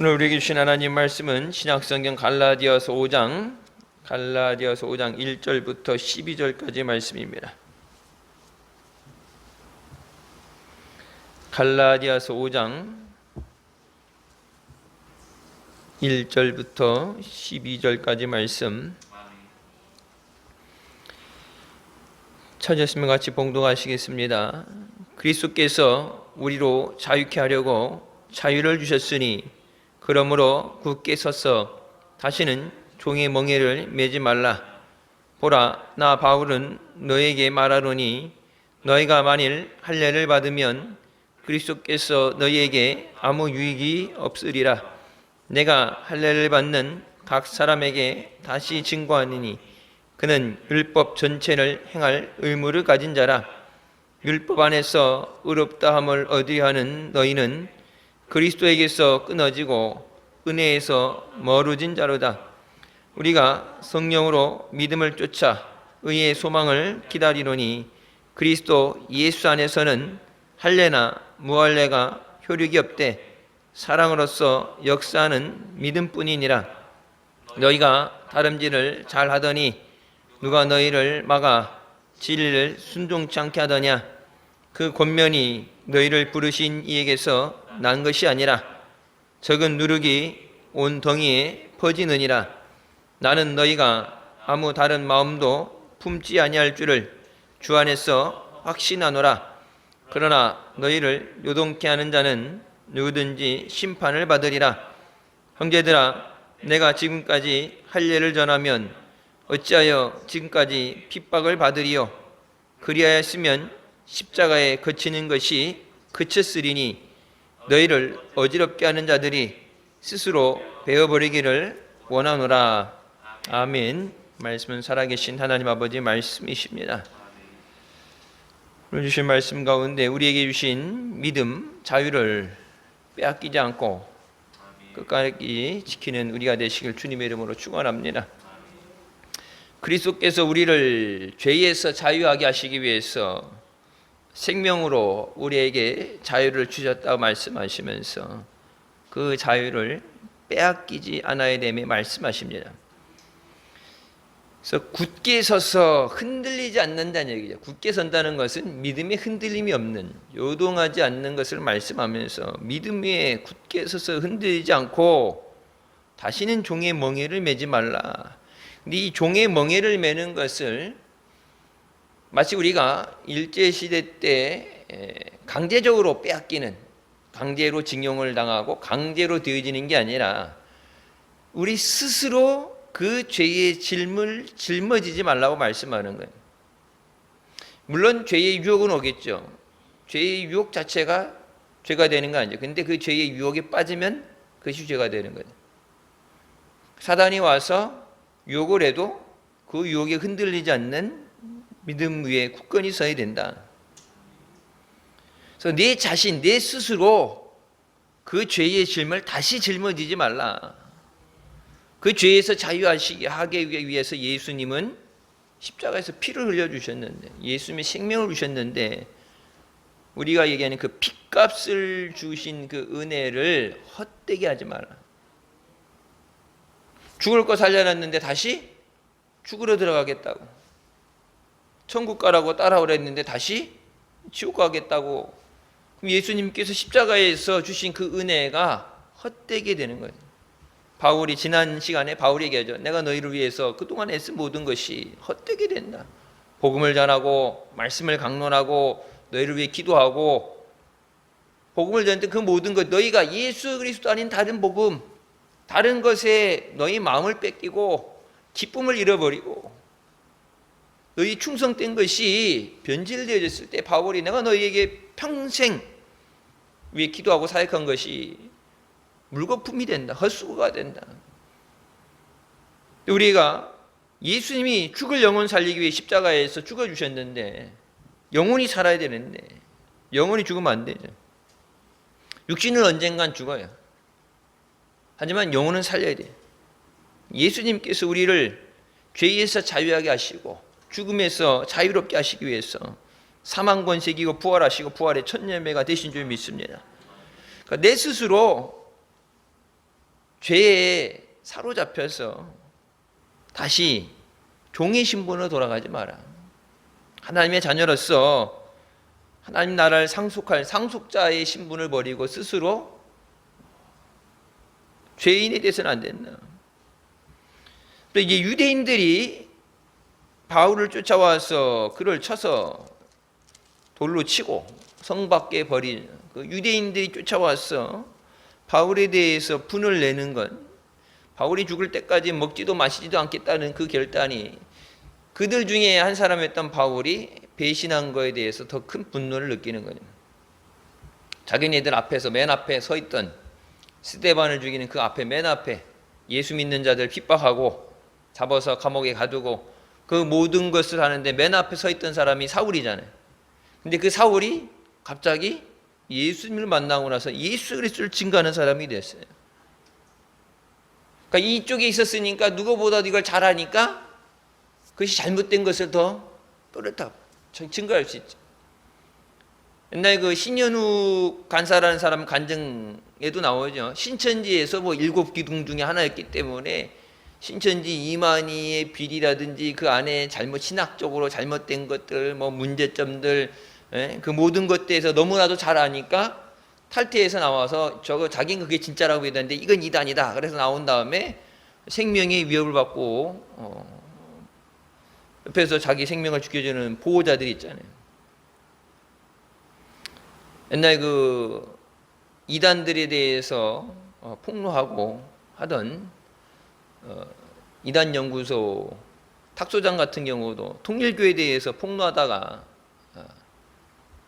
오늘 우리에게 주신 하나님 말씀은 신약성경 갈라디아서 5장 1절부터 12절까지 말씀입니다. 갈라디아서 5장 1절부터 12절까지 말씀 찾으시면 같이 봉독하시겠습니다. 그리스도께서 우리로 자유케 하려고 자유를 주셨으니 그러므로 굳게 서서 다시는 종의 멍에를 매지 말라. 보라, 나 바울은 너에게 말하노니 너희가 만일 할례를 받으면 그리스도께서 너희에게 아무 유익이 없으리라. 내가 할례를 받는 각 사람에게 다시 증거하느니 그는 율법 전체를 행할 의무를 가진 자라. 율법 안에서 의롭다 함을 얻으려 하는 너희는 그리스도에게서 끊어지고 은혜에서 멀어진 자로다. 우리가 성령으로 믿음을 쫓아 의의 소망을 기다리노니 그리스도 예수 안에서는 할례나 무할례가 효력이 없되 사랑으로서 역사하는 믿음뿐이니라. 너희가 다름질을 잘하더니 누가 너희를 막아 진리를 순종치 않게 하더냐? 그 권면이 너희를 부르신 이에게서 난 것이 아니라 적은 누룩이 온 덩이에 퍼지느니라. 나는 너희가 아무 다른 마음도 품지 아니할 줄을 주 안에서 확신하노라. 그러나 너희를 요동케 하는 자는 누구든지 심판을 받으리라. 형제들아, 내가 지금까지 할례를 전하면 어찌하여 지금까지 핍박을 받으리요? 그리하였으면 십자가에 거치는 것이 그쳤으리니 너희를 어지럽게 하는 자들이 스스로 베어버리기를 원하노라. 아멘. 말씀은 살아계신 하나님 아버지 말씀이십니다. 오늘 주신 말씀 가운데 우리에게 주신 믿음, 자유를 빼앗기지 않고 끝까지 지키는 우리가 되시길 주님의 이름으로 축원합니다. 그리스도께서 우리를 죄에서 자유하게 하시기 위해서 생명으로 우리에게 자유를 주셨다고 말씀하시면서 그 자유를 빼앗기지 않아야 됨에 말씀하십니다. 그래서 굳게 서서 흔들리지 않는다는 얘기죠. 굳게 선다는 것은 믿음에 흔들림이 없는, 요동하지 않는 것을 말씀하면서 믿음 위에 굳게 서서 흔들리지 않고 다시는 종의 멍에를 매지 말라. 근데 이 종의 멍에를 매는 것을 마치 우리가 일제시대 때 강제적으로 빼앗기는, 강제로 징용을 당하고 강제로 되어지는 게 아니라 우리 스스로 그 죄의 짐을 짊어지지 말라고 말씀하는 거예요. 물론 죄의 유혹은 오겠죠. 죄의 유혹 자체가 죄가 되는 거 아니죠. 근데 그 죄의 유혹에 빠지면 그것이 죄가 되는 거예요. 사단이 와서 유혹을 해도 그 유혹에 흔들리지 않는 믿음 위에 굳건히 서야 된다. 그래서 내 자신, 내 스스로 그 죄의 짐을 다시 짊어지지 말라. 그 죄에서 자유하게 위해서 예수님은 십자가에서 피를 흘려주셨는데, 예수님의 생명을 주셨는데, 우리가 얘기하는 그 핏값을 주신 그 은혜를 헛되게 하지 마라. 죽을 거 살려놨는데 다시 죽으러 들어가겠다고, 천국 가라고 따라오라 했는데 다시 지옥 가겠다고, 그럼 예수님께서 십자가에서 주신 그 은혜가 헛되게 되는 거예요. 바울이 지난 시간에 바울이 얘기하죠. 내가 너희를 위해서 그동안 애쓴 모든 것이 헛되게 된다. 복음을 전하고 말씀을 강론하고 너희를 위해 기도하고 복음을 전할 때 그 모든 것, 너희가 예수 그리스도 아닌 다른 복음, 다른 것에 너희 마음을 뺏기고 기쁨을 잃어버리고 너희 충성된 것이 변질되어졌을 때 바울이 내가 너희에게 평생 위해 기도하고 사역한 것이 물거품이 된다. 헛수고가 된다. 우리가 예수님이 죽을 영혼 살리기 위해 십자가에서 죽어주셨는데 영혼이 살아야 되는데 영혼이 죽으면 안 되죠. 육신은 언젠간 죽어요. 하지만 영혼은 살려야 돼요. 예수님께서 우리를 죄에서 자유하게 하시고 죽음에서 자유롭게 하시기 위해서 사망 권세 이기고 부활하시고 부활의 첫 열매가 되신 줄 믿습니다. 그러니까 내 스스로 죄에 사로잡혀서 다시 종의 신분으로 돌아가지 마라. 하나님의 자녀로서 하나님 나라를 상속할 상속자의 신분을 버리고 스스로 죄인이 돼서는 안 된다. 또 이제 유대인들이 바울을 쫓아와서 그를 쳐서 돌로 치고 성 밖에 버린 그 유대인들이 쫓아와서 바울에 대해서 분을 내는 건 바울이 죽을 때까지 먹지도 마시지도 않겠다는 그 결단이 그들 중에 한 사람이었던 바울이 배신한 거에 대해서 더 큰 분노를 느끼는 거죠. 자기네들 앞에서 맨 앞에 서 있던 스데반을 죽이는 그 앞에 맨 앞에 예수 믿는 자들 핍박하고 잡아서 감옥에 가두고 그 모든 것을 하는데 맨 앞에 서 있던 사람이 사울이잖아요. 근데 그 사울이 갑자기 예수님을 만나고 나서 예수 그리스도를 증거하는 사람이 됐어요. 그러니까 이쪽에 있었으니까 누구보다도 이걸 잘하니까 그것이 잘못된 것을 더 또렷하고 증거할 수 있죠. 옛날 그 신현욱 간사라는 사람 간증에도 나오죠. 신천지에서 뭐 7기둥 중에 하나였기 때문에 신천지 이만희의 비리라든지 그 안에 신학적으로 잘못된 것들, 뭐 문제점들, 그 모든 것들에서 너무나도 잘 아니까 탈퇴해서 나와서 자기는 그게 진짜라고 얘기하는데 이건 이단이다. 그래서 나온 다음에 생명의 위협을 받고 옆에서 자기 생명을 지켜주는 보호자들이 있잖아요. 옛날 그 이단들에 대해서 폭로하고 하던 이단 연구소 탁소장 같은 경우도 통일교에 대해서 폭로하다가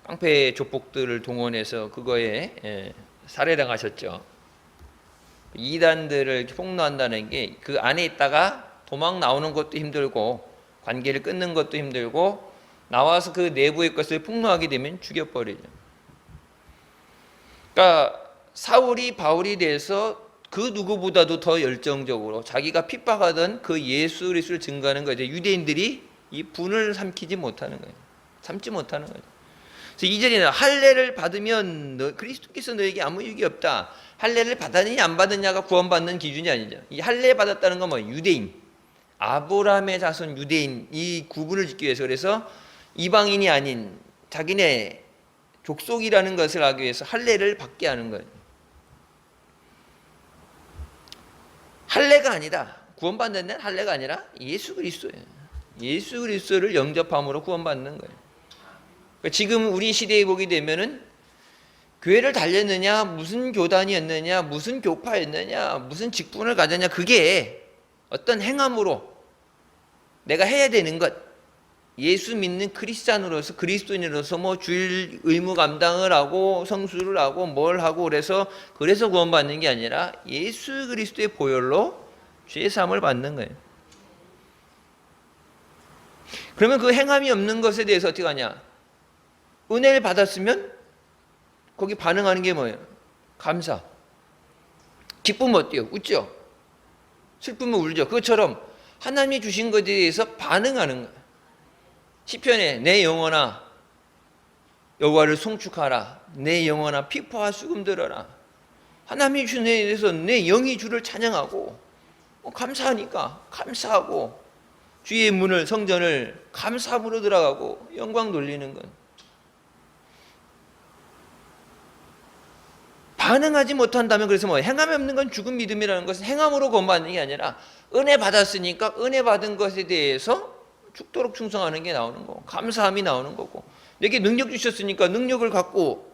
깡패 조폭들을 동원해서 그거에 살해당하셨죠. 이단들을 폭로한다는 게 그 안에 있다가 도망 나오는 것도 힘들고 관계를 끊는 것도 힘들고 나와서 그 내부의 것을 폭로하게 되면 죽여버리죠. 그러니까 사울이 바울이 돼서 그 누구보다도 더 열정적으로 자기가 핍박하던 그 예수 그리스도를 증거하는 거죠. 유대인들이 이 분을 삼키지 못하는 거예요. 참지 못하는 거죠. 그래서 2절에는 할례를 받으면 그리스도께서 너에게 아무 유익이 없다. 할례를 받았느냐 안 받았느냐가 구원받는 기준이 아니죠. 이 할례 받았다는 건 뭐예요? 유대인, 아브라함의 자손 유대인 이 구분을 짓기 위해서 그래서 이방인이 아닌 자기네 족속이라는 것을 하기 위해서 할례를 받게 하는 거예요. 할례가 아니다. 구원받는 데는 할례가 아니라 예수 그리스도예요. 예수 그리스도를 영접함으로 구원받는 거예요. 그러니까 지금 우리 시대에 보게 되면은 교회를 달렸느냐, 무슨 교단이었느냐, 무슨 교파였느냐, 무슨 직분을 가졌냐, 그게 어떤 행함으로 내가 해야 되는 것, 예수 믿는 크리스찬으로서 그리스도인으로서 뭐 주일 의무 감당을 하고 성수를 하고 뭘 하고 그래서 구원받는 게 아니라 예수 그리스도의 보혈로 죄 사함을 받는 거예요. 그러면 그 행함이 없는 것에 대해서 어떻게 하냐? 은혜를 받았으면 거기 반응하는 게 뭐예요? 감사. 기쁨은 어때요? 웃죠? 슬픔은 울죠? 그것처럼 하나님이 주신 것에 대해서 반응하는 거예요. 시편에 내 영혼아 여호와를 송축하라. 내 영혼아 피포와 수금 들어라. 하나님이 주신 은혜에 대해서 내 영이 주를 찬양하고 감사하니까 감사하고 주의 문을 성전을 감사함으로 들어가고 영광 돌리는 건 반응하지 못한다면 그래서 뭐 행함이 없는 건 죽은 믿음이라는 것은 행함으로 구원받는 게 아니라 은혜 받았으니까 은혜 받은 것에 대해서 죽도록 충성하는 게 나오는 거고 감사함이 나오는 거고 내게 능력 주셨으니까 능력을 갖고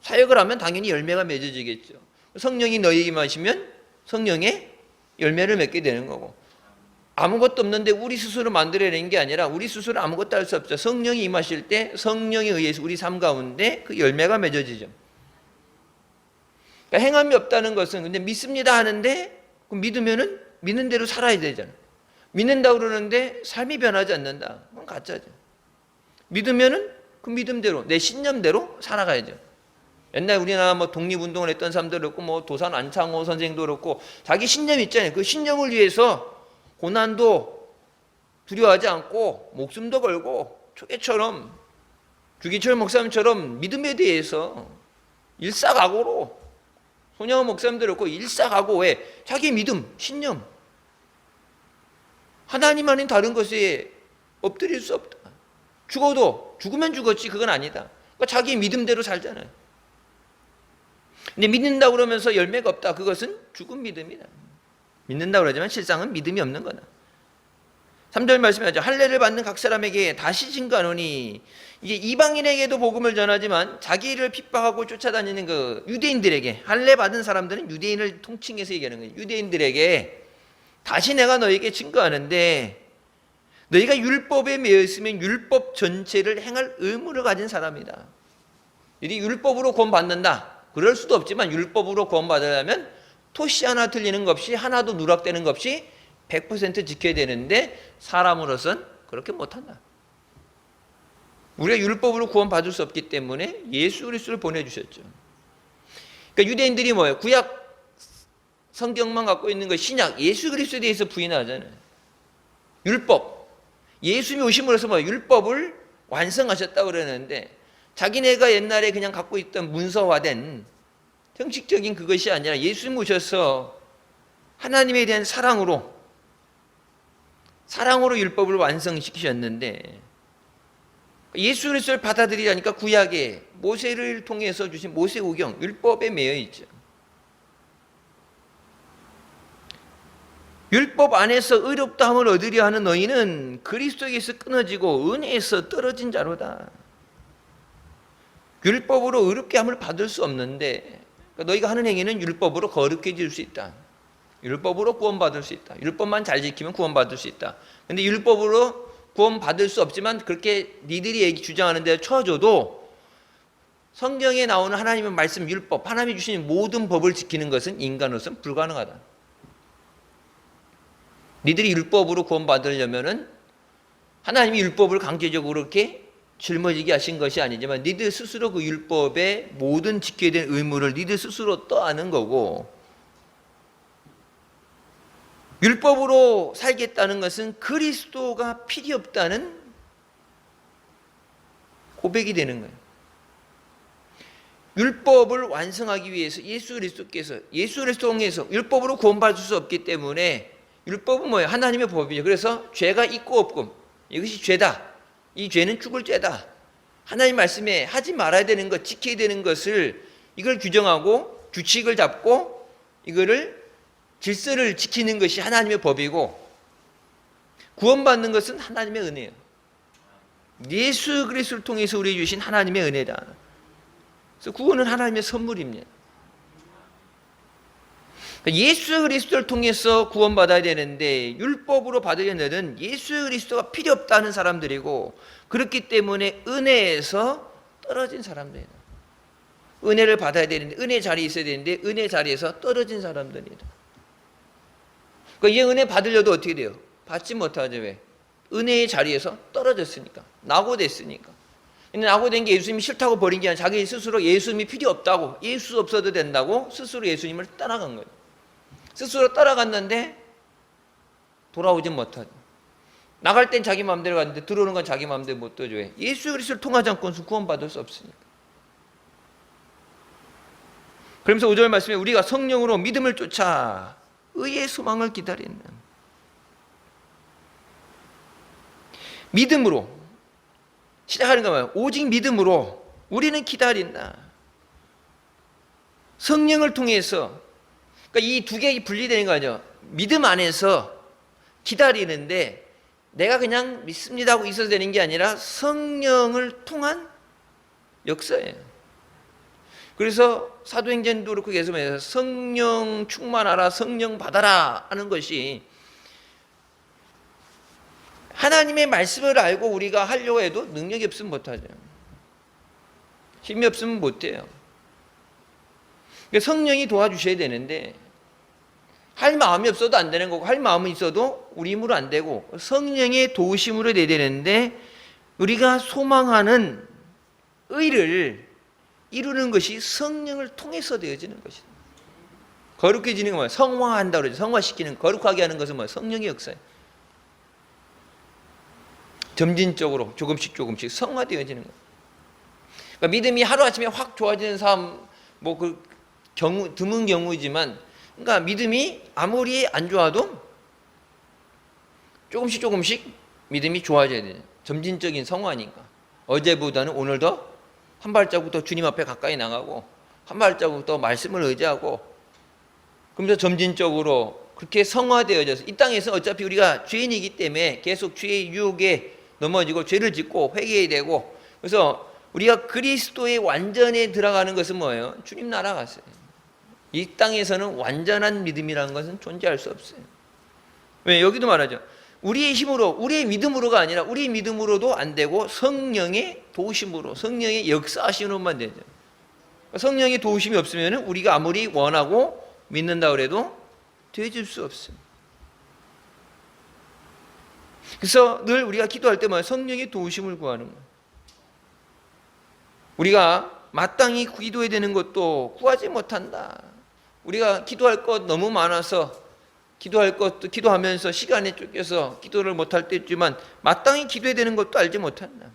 사역을 하면 당연히 열매가 맺어지겠죠. 성령이 너희에게 임하시면 성령의 열매를 맺게 되는 거고 아무것도 없는데 우리 스스로 만들어내는 게 아니라 우리 스스로 아무것도 할 수 없죠. 성령이 임하실 때 성령에 의해서 우리 삶 가운데 그 열매가 맺어지죠. 그러니까 행함이 없다는 것은 근데 믿습니다 하는데 믿으면은 믿는 대로 살아야 되잖아요. 믿는다 그러는데 삶이 변하지 않는다. 그건 가짜죠. 믿으면은 그 믿음대로 내 신념대로 살아가야죠. 옛날 우리나라 뭐 독립운동을 했던 사람도 그렇고 뭐 도산 안창호 선생도 그렇고 자기 신념이 있잖아요. 그 신념을 위해서 고난도 두려워하지 않고 목숨도 걸고 초계처럼 주기철 목사님처럼 믿음에 대해서 일사각오로 혼영 목사님들 그렇고 일사하고 왜? 자기 믿음, 신념. 하나님 아닌 다른 것에 엎드릴 수 없다. 죽어도 죽으면 죽었지 그건 아니다. 그러니까 자기 믿음대로 살잖아요. 근데 믿는다 그러면서 열매가 없다. 그것은 죽은 믿음이다. 믿는다 그러지만 실상은 믿음이 없는 거다. 3절 말씀하죠. 할례를 받는 각 사람에게 다시 증거하노니, 이게 이방인에게도 복음을 전하지만 자기를 핍박하고 쫓아다니는 그 유대인들에게, 할례 받은 사람들은 유대인을 통칭해서 얘기하는 거예요. 유대인들에게 다시 내가 너에게 증거하는데, 너희가 율법에 매여 있으면 율법 전체를 행할 의무를 가진 사람이다. 이 율법으로 구원받는다. 그럴 수도 없지만 율법으로 구원받으려면 토시 하나 틀리는 것 없이, 하나도 누락되는 것 없이 100% 지켜야 되는데 사람으로선 그렇게 못한다. 우리가 율법으로 구원받을 수 없기 때문에 예수 그리스도를 보내주셨죠. 그러니까 유대인들이 뭐예요? 구약 성경만 갖고 있는 거, 신약 예수 그리스도에 대해서 부인하잖아요. 율법, 예수님이 오심으로써 뭐 율법을 완성하셨다고 그러는데, 자기네가 옛날에 그냥 갖고 있던 문서화된 형식적인 그것이 아니라 예수님 오셔서 하나님에 대한 사랑으로 율법을 완성시키셨는데, 예수 그리스도를 받아들이라니까 구약에 모세를 통해서 주신 모세오경 율법에 매여 있죠. 율법 안에서 의롭다함을 얻으려 하는 너희는 그리스도에게서 끊어지고 은혜에서 떨어진 자로다. 율법으로 의롭게 함을 받을 수 없는데, 그러니까 너희가 하는 행위는 율법으로 거룩해 질 수 있다. 율법으로 구원받을 수 있다. 율법만 잘 지키면 구원받을 수 있다. 근데 율법으로 구원받을 수 없지만 그렇게 니들이 주장하는 데 쳐줘도 성경에 나오는 하나님의 말씀 율법, 하나님이 주신 모든 법을 지키는 것은 인간으로서는 불가능하다. 니들이 율법으로 구원받으려면은 하나님이 율법을 강제적으로 이렇게 짊어지게 하신 것이 아니지만 니들 스스로 그 율법의 모든 지켜야 될 의무를 니들 스스로 떠안은 거고, 율법으로 살겠다는 것은 그리스도가 필요 없다는 고백이 되는 거예요. 율법을 완성하기 위해서 예수 그리스도께서, 예수 그리스도 통해서 율법으로 구원받을 수 없기 때문에, 율법은 뭐예요? 하나님의 법이죠. 그래서 죄가 있고 없고, 이것이 죄다. 이 죄는 죽을 죄다. 하나님 말씀에 하지 말아야 되는 것, 지켜야 되는 것을, 이걸 규정하고 규칙을 잡고 이거를 질서를 지키는 것이 하나님의 법이고, 구원받는 것은 하나님의 은혜예요. 예수 그리스도를 통해서 우리에게 주신 하나님의 은혜다. 그래서 구원은 하나님의 선물입니다. 예수 그리스도를 통해서 구원받아야 되는데, 율법으로 받으려는 예수 그리스도가 필요 없다는 사람들이고, 그렇기 때문에 은혜에서 떨어진 사람들이다. 은혜를 받아야 되는데, 은혜 자리에 있어야 되는데 은혜 자리에서 떨어진 사람들이다. 그러니까 이 은혜 받으려도 어떻게 돼요? 받지 못하죠. 왜? 은혜의 자리에서 떨어졌으니까, 낙오됐으니까. 근데 낙오된 게 예수님이 싫다고 버린 게 아니라 자기 스스로 예수님이 필요 없다고, 예수 없어도 된다고 스스로 예수님을 떠나간 거예요. 스스로 따라갔는데 돌아오지 못하죠. 나갈 땐 자기 마음대로 갔는데 들어오는 건 자기 마음대로 못 들어줘요. 예수 그리스도를 통하지 않고는 구원받을 수 없으니까. 그러면서 5절 말씀에 우리가 성령으로 믿음을 쫓아 의의 소망을 기다리는, 믿음으로 시작하는 거예요. 오직 믿음으로 우리는 기다린다. 성령을 통해서, 그러니까 이 두 개가 분리되는 거 아니죠. 믿음 안에서 기다리는데 내가 그냥 믿습니다 하고 있어도 되는 게 아니라 성령을 통한 역사예요. 그래서 사도행전도 그렇고 계속 성령 충만하라, 성령 받아라 하는 것이, 하나님의 말씀을 알고 우리가 하려고 해도 능력이 없으면 못하죠. 힘이 없으면 못해요. 성령이 도와주셔야 되는데, 할 마음이 없어도 안 되는 거고, 할 마음은 있어도 우리 힘으로 안 되고, 성령의 도우심으로 돼야 되는데, 우리가 소망하는 의를 이루는 것이 성령을 통해서 되어지는 것이다. 거룩해지는 건 뭐예요? 성화한다 그러죠. 성화시키는, 거룩하게 하는 것은 뭐예요? 성령의 역사예요. 점진적으로 조금씩 성화되어지는 거예요. 그러니까 믿음이 하루아침에 확 좋아지는 사람, 뭐 그 드문 경우이지만, 그러니까 믿음이 아무리 안 좋아도 조금씩 믿음이 좋아져야 돼요. 점진적인 성화니까. 어제보다는 오늘 더 한 발자국 더 주님 앞에 가까이 나가고, 한 발자국 더 말씀을 의지하고, 그러면서 점진적으로 그렇게 성화되어져서, 이 땅에서 어차피 우리가 죄인이기 때문에 계속 죄의 유혹에 넘어지고 죄를 짓고 회개해야 되고, 그래서 우리가 그리스도의 완전에 들어가는 것은 뭐예요? 주님 나라 갔어요. 이 땅에서는 완전한 믿음이라는 것은 존재할 수 없어요. 왜? 여기도 말하죠. 우리의 힘으로, 우리의 믿음으로가 아니라 우리 믿음으로도 안 되고 성령의 도우심으로, 성령의 역사하심으로만 되죠. 성령의 도우심이 없으면 우리가 아무리 원하고 믿는다 그래도 되어질 수 없어요. 그래서 늘 우리가 기도할 때마다 성령의 도우심을 구하는 거예요. 우리가 마땅히 기도해야 되는 것도 구하지 못한다. 우리가 기도할 것 너무 많아서 기도할 것도 기도하면서 시간에 쫓겨서 기도를 못할 때 있지만, 마땅히 기도해야 되는 것도 알지 못한다.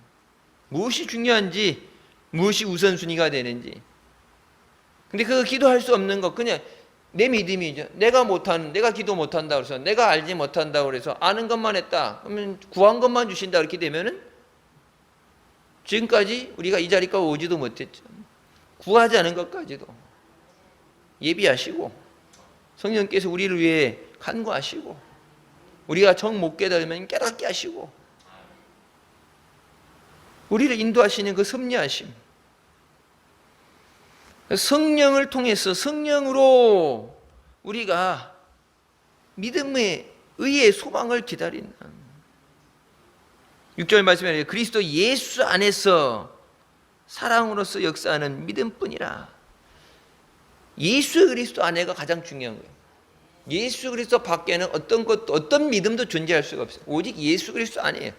무엇이 중요한지, 무엇이 우선순위가 되는지. 근데 그 기도할 수 없는 것, 그냥 내 믿음이죠. 내가 기도 못한다 그래서, 내가 알지 못한다 그래서 아는 것만 했다 그러면, 구한 것만 주신다 그렇게 되면은 지금까지 우리가 이 자리까지 오지도 못했죠. 구하지 않은 것까지도 예비하시고, 성령께서 우리를 위해 간구하시고, 우리가 정 못 깨달으면 깨닫게 하시고, 우리를 인도하시는 그 섭리하심, 성령을 통해서, 성령으로 우리가 믿음의 의의 소망을 기다린다. 6절 말씀에 그리스도 예수 안에서 사랑으로서 역사하는 믿음뿐이라. 예수 그리스도 안에가 가장 중요한 거예요. 예수 그리스도 밖에는 어떤 믿음도 존재할 수가 없어요. 오직 예수 그리스도 안에요.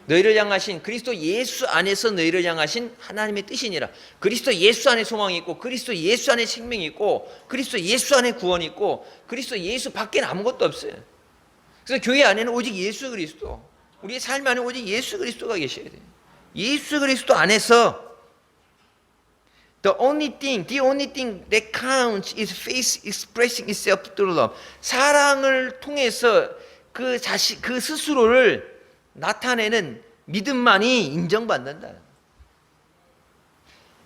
너희를 향하신, 그리스도 예수 안에서 너희를 향하신 하나님의 뜻이니라. 그리스도 예수 안에 소망이 있고, 그리스도 예수 안에 생명이 있고, 그리스도 예수 안에 구원이 있고, 그리스도 예수 밖에는 아무것도 없어요. 그래서 교회 안에는 오직 예수 그리스도, 우리의 삶 안에 오직 예수 그리스도가 계셔야 돼요. 예수 그리스도 안에서 The only thing that counts is faith expressing itself through love. 사랑을 통해서 그 스스로를 나타내는 믿음만이 인정받는다.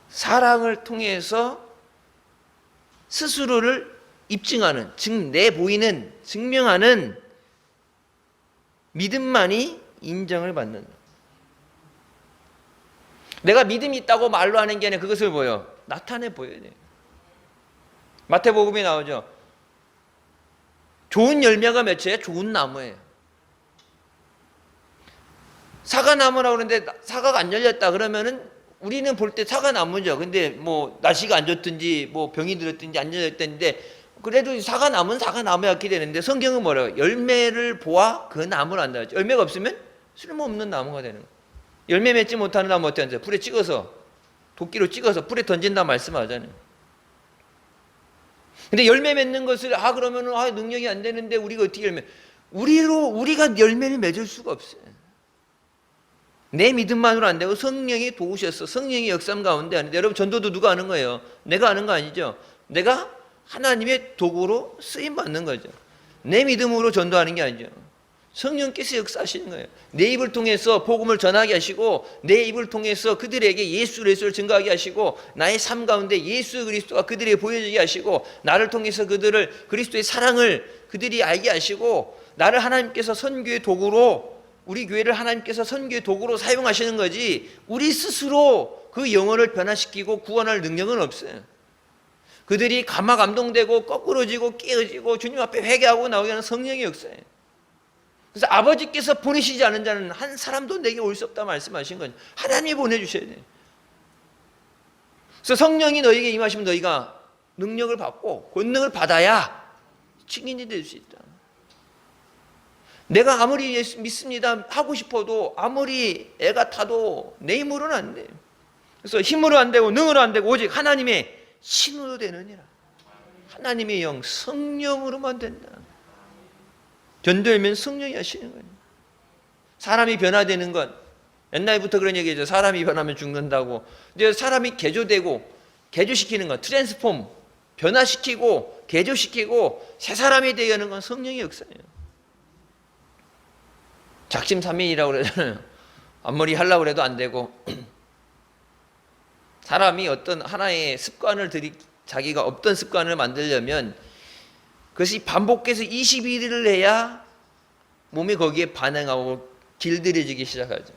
사랑을 통해서 스스로를 입증하는, 내보이는, 증명하는 믿음만이 인정을 받는다. 내가 믿음이 있다고 말로 하는 게 아니라 그것을 나타내 보여야 돼요. 마태복음에 나오죠. 좋은 열매가 맺혀야 좋은 나무예요. 사과나무라고 그러는데 사과가 안 열렸다 그러면은 우리는 볼 때 사과나무죠. 근데 뭐 날씨가 안 좋든지 뭐 병이 들었든지 안 열렸든지, 그래도 사과나무는 사과나무야 이렇게 되는데, 성경은 뭐라고? 열매를 보아 그 나무를 안다. 열매가 없으면 쓸모없는 나무가 되는 거예요. 열매 맺지 못하는 나무 어떻게 하는지, 불에 찍어서, 도끼로 찍어서 불에 던진다 말씀하잖아요. 근데 열매 맺는 것을 그러면은 능력이 안 되는데 우리가 어떻게 우리가 열매를 맺을 수가 없어요. 내 믿음만으로 안 되고 성령이 도우셔서, 성령의 역삼 가운데 하는데, 여러분 전도도 누가 하는 거예요? 내가 하는 거 아니죠. 내가 하나님의 도구로 쓰임 받는 거죠. 내 믿음으로 전도하는 게 아니죠. 성령께서 역사하시는 거예요. 내 입을 통해서 복음을 전하게 하시고, 내 입을 통해서 그들에게 예수 그리스도를 증거하게 하시고, 나의 삶 가운데 예수 그리스도가 그들에게 보여지게 하시고, 나를 통해서 그리스도의 사랑을 그들이 알게 하시고, 나를 하나님께서 선교의 도구로, 우리 교회를 하나님께서 선교의 도구로 사용하시는 거지, 우리 스스로 그 영혼을 변화시키고 구원할 능력은 없어요. 그들이 감동되고 거꾸로지고 깨어지고 주님 앞에 회개하고 나오게 하는 성령의 역사예요. 그래서 아버지께서 보내시지 않은 자는 한 사람도 내게 올 수 없다 말씀하신 거죠. 하나님이 보내주셔야 돼요. 그래서 성령이 너희에게 임하시면 너희가 능력을 받고 권능을 받아야 증인이 될 수 있다. 내가 아무리 예수 믿습니다 하고 싶어도, 아무리 애가 타도 내 힘으로는 안 돼요. 그래서 힘으로 안 되고 능으로 안 되고 오직 하나님의 신으로 되느니라. 하나님의 영, 성령으로만 된다. 전도하면 성령이 하시는 거예요. 사람이 변화되는 것, 옛날부터 그런 얘기죠. 사람이 변하면 죽는다고. 이제 사람이 개조되고 개조시키는 것, 트랜스폼, 변화시키고 개조시키고 새 사람이 되게 하는 건 성령의 역사예요. 작심삼일이라고 그러잖아요. 앞머리 하려고 해도 안 되고 사람이 어떤 하나의 습관을 자기가 없던 습관을 만들려면 그것이 반복해서 21일을 해야 몸이 거기에 반응하고 길들여지기 시작하죠.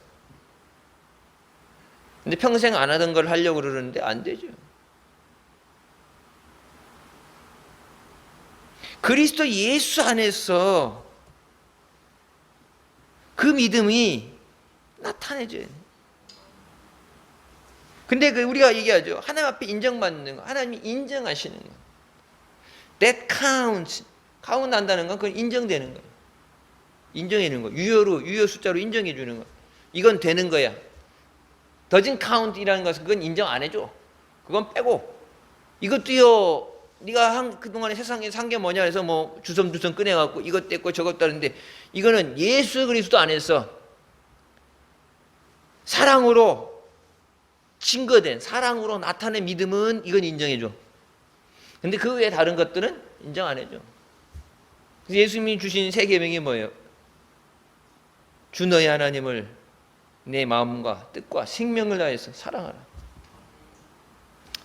근데 평생 안 하던 걸 하려고 그러는데 안 되죠. 그리스도 예수 안에서 그 믿음이 나타내줘요. 근데 우리가 얘기하죠. 하나님 앞에 인정받는 거, 하나님이 인정하시는 거. That counts. 카운트 한다는 건 그건 인정되는 거예요. 인정해 주는 거. 유효 숫자로 인정해 주는 거. 이건 되는 거야. doesn't count이라는 것은 그건 인정 안 해줘. 그건 빼고. 이것도요. 네가 그동안에 세상에 산 게 뭐냐 해서 뭐 주섬주섬 꺼내갖고 이것 뗐고 저것 뗐는데 이거는 예수 그리스도 안에서 사랑으로 증거된 사랑으로 나타낸 믿음은 이건 인정해줘. 근데 그 외에 다른 것들은 인정 안 해줘. 그래서 예수님이 주신 세 계명이 뭐예요? 주 너희 하나님을 내 마음과 뜻과 생명을 다해서 사랑하라.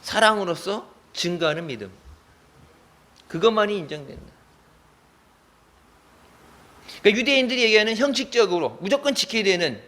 사랑으로서 증거하는 믿음. 그것만이 인정된다. 그러니까 유대인들이 얘기하는 형식적으로 무조건 지켜야 되는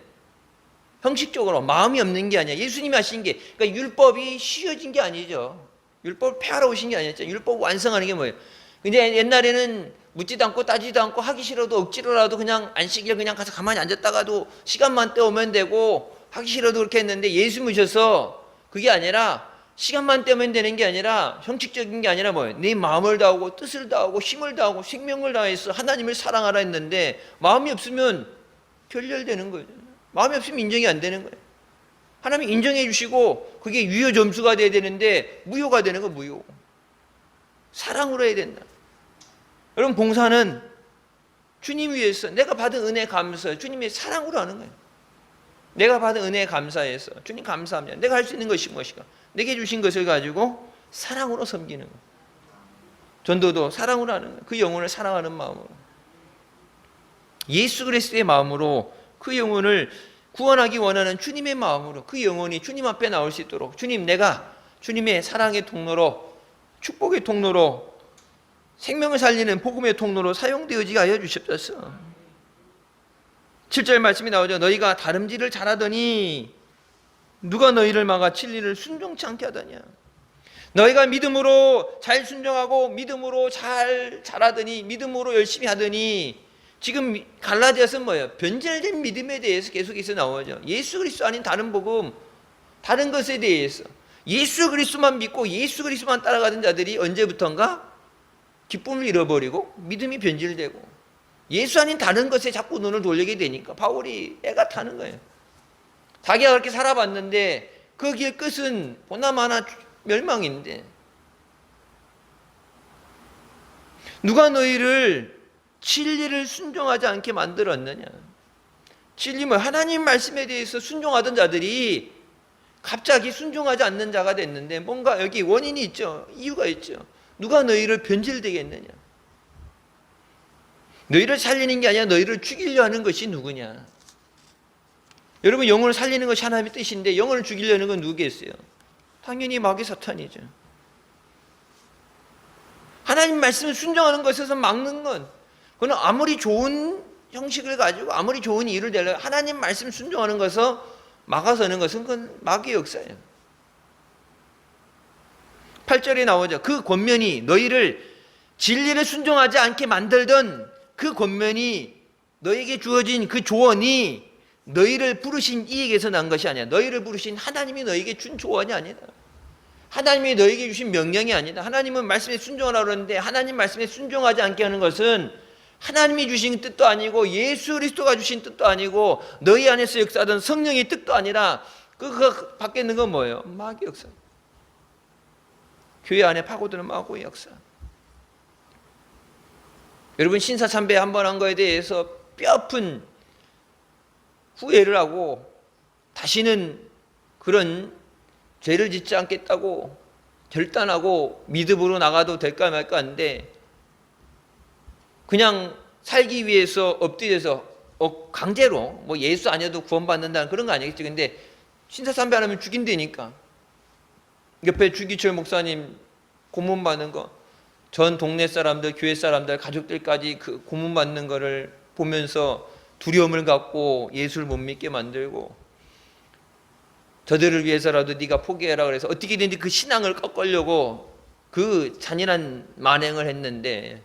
형식적으로 마음이 없는 게 아니야. 예수님이 하신 게 그러니까 율법이 쉬워진 게 아니죠. 율법을 폐하러 오신 게 아니었죠. 율법 완성하는 게 뭐예요? 근데 옛날에는 묻지도 않고 따지도 않고 하기 싫어도 억지로라도 그냥 안식일 그냥 가서 가만히 앉았다가도 시간만 때우면 되고 하기 싫어도 그렇게 했는데 예수 믿으셔서 그게 아니라 시간만 때우면 되는 게 아니라 형식적인 게 아니라 뭐예요? 네 마음을 다하고 뜻을 다하고 힘을 다하고 생명을 다해서 하나님을 사랑하라 했는데 마음이 없으면 결렬되는 거예요. 마음이 없으면 인정이 안 되는 거예요. 하나님이 인정해 주시고 그게 유효 점수가 돼야 되는데 무효가 되는 거 무효. 사랑으로 해야 된다. 여러분 봉사는 주님 위해서 내가 받은 은혜 감사 주님의 사랑으로 하는 거예요. 내가 받은 은혜에 감사해서 주님 감사합니다. 내가 할 수 있는 것이 무엇인가? 내게 주신 것을 가지고 사랑으로 섬기는 거예요. 전도도 사랑으로 하는 거예요. 그 영혼을 사랑하는 마음으로. 예수 그리스도의 마음으로 그 영혼을 구원하기 원하는 주님의 마음으로 그 영혼이 주님 앞에 나올 수 있도록 주님 내가 주님의 사랑의 통로로 축복의 통로로 생명을 살리는 복음의 통로로 사용되어지게 하여 주십소서. 7절 말씀이 나오죠. 너희가 다름질을 잘하더니 누가 너희를 막아 진리를 순종치 않게 하더냐. 너희가 믿음으로 잘 순종하고 믿음으로 잘 잘하더니 믿음으로 열심히 하더니 지금 갈라디아서는 뭐예요? 변절된 믿음에 대해서 계속해서 나오죠. 예수 그리스도 아닌 다른 복음, 다른 것에 대해서 예수 그리스도만 믿고 예수 그리스도만 따라가던 자들이 언제부턴가 기쁨을 잃어버리고 믿음이 변질되고 예수 아닌 다른 것에 자꾸 눈을 돌리게 되니까 바울이 애가 타는 거예요. 자기가 그렇게 살아봤는데 그 길 끝은 보나마나 멸망인데 누가 너희를 진리를 순종하지 않게 만들었느냐. 진리는 하나님 말씀에 대해서 순종하던 자들이 갑자기 순종하지 않는 자가 됐는데 뭔가 여기 원인이 있죠. 이유가 있죠. 누가 너희를 변질되게 했느냐. 너희를 살리는 게 아니라 너희를 죽이려 하는 것이 누구냐. 여러분 영혼을 살리는 것이 하나님의 뜻인데 영혼을 죽이려는 건 누구겠어요? 당연히 마귀 사탄이죠. 하나님 말씀을 순종하는 것에서 막는 건 그건 아무리 좋은 형식을 가지고 아무리 좋은 일을 내려 하나님 말씀 순종하는 것을 막아서는 것은 그건 마귀의 역사예요. 8절에 나오죠. 그 권면이 너희를 진리를 순종하지 않게 만들던 그 권면이 너에게 주어진 그 조언이 너희를 부르신 이에게서 난 것이 아니야. 너희를 부르신 하나님이 너에게 준 조언이 아니다. 하나님이 너에게 주신 명령이 아니다. 하나님은 말씀에 순종하라고 그러는데 하나님 말씀에 순종하지 않게 하는 것은 하나님이 주신 뜻도 아니고 예수 그리스도가 주신 뜻도 아니고 너희 안에서 역사하던 성령의 뜻도 아니라 그 밖에 있는 건 뭐예요? 마귀 역사. 교회 안에 파고드는 마귀의 역사. 여러분 신사참배 한 번 한 거에 대해서 뼈아픈 후회를 하고 다시는 그런 죄를 짓지 않겠다고 결단하고 믿음으로 나가도 될까 말까 하는데 그냥 살기 위해서 엎드려서 강제로 뭐 예수 아니어도 구원받는다는 그런 거 아니겠죠. 근데 신사참배 안 하면 죽인다니까. 옆에 주기철 목사님 고문 받는 거, 전 동네 사람들, 교회 사람들, 가족들까지 그 고문 받는 거를 보면서 두려움을 갖고 예수를 못 믿게 만들고, 저들을 위해서라도 네가 포기해라 그래서 어떻게든지 그 신앙을 꺾으려고 그 잔인한 만행을 했는데,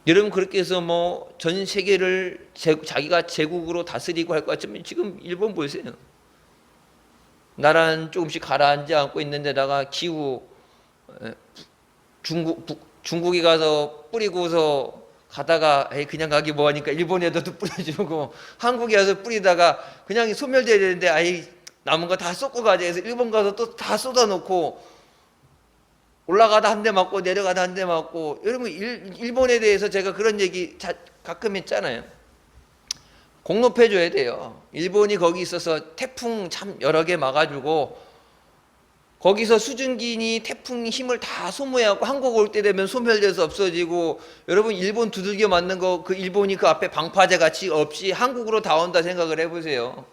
여러분 그렇게 해서 뭐 전 세계를 자기가 제국으로 다스리고 할 것 같으면 지금 일본 보세요. 나라는 조금씩 가라앉지 않고 있는데다가 기후, 중국에 가서 뿌리고서 가다가 그냥 가기 뭐하니까 일본에도 뿌려주고, 한국에 와서 뿌리다가 그냥 소멸돼야 되는데 남은 거 다 쏟고 가자 해서 일본 가서 또 다 쏟아놓고, 올라가다 한 대 맞고 내려가다 한 대 맞고. 여러분 일본에 대해서 제가 그런 얘기 가끔 했잖아요. 공급해줘야 돼요. 일본이 거기 있어서 태풍 참 여러 개 막아주고, 거기서 수증기니 태풍 힘을 다 소모해갖고 한국 올 때 되면 소멸돼서 없어지고, 여러분 일본 두들겨 맞는 거 그 일본이 그 앞에 방파제 같이 없이 한국으로 다 온다 생각을 해보세요.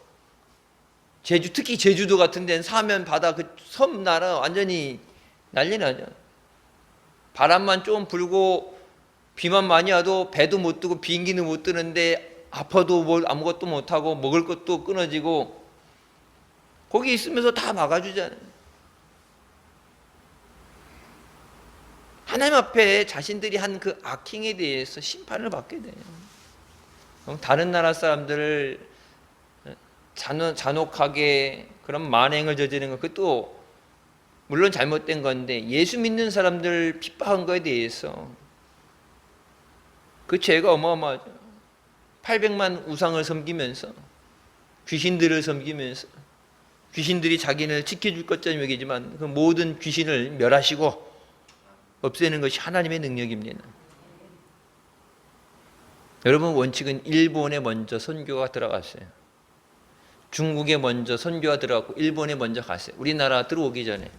특히 제주도 같은 데는 사면 바다 그 섬 나라 완전히 난리 나죠. 바람만 좀 불고 비만 많이 와도 배도 못 뜨고 비행기는 못 뜨는데, 아파도 뭘 아무것도 못하고 먹을 것도 끊어지고, 거기 있으면서 다 막아주잖아요. 하나님 앞에 자신들이 한 그 악행에 대해서 심판을 받게 돼요. 다른 나라 사람들을 잔혹하게 그런 만행을 저지르는 것, 그것도 물론 잘못된 건데, 예수 믿는 사람들 핍박한 거에 대해서 그 죄가 어마어마하죠. 800만 우상을 섬기면서, 귀신들을 섬기면서, 귀신들이 자기를 지켜줄 것처럼 여기지만 그 모든 귀신을 멸하시고 없애는 것이 하나님의 능력입니다. 여러분 원칙은 일본에 먼저 선교가 들어갔어요. 중국에 먼저 선교가 들어갔고 일본에 먼저 갔어요. 우리나라 들어오기 전에.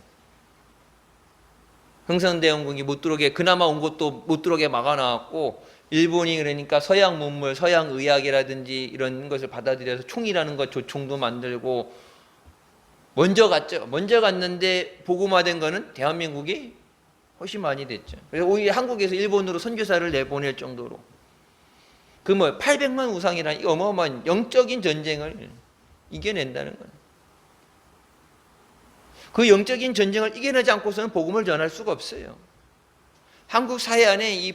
흥선대원군이 못 들어오게, 그나마 온 것도 못 들어오게 막아놨고, 일본이 그러니까 서양 문물, 서양 의학이라든지 이런 것을 받아들여서 총이라는 것, 조총도 만들고 먼저 갔죠. 먼저 갔는데 복음화된 거는 대한민국이 훨씬 많이 됐죠. 그래서 오히려 한국에서 일본으로 선교사를 내보낼 정도로, 그 800만 우상이라는 이 어마어마한 영적인 전쟁을 이겨낸다는 거예요. 그 영적인 전쟁을 이겨내지 않고서는 복음을 전할 수가 없어요. 한국 사회 안에 이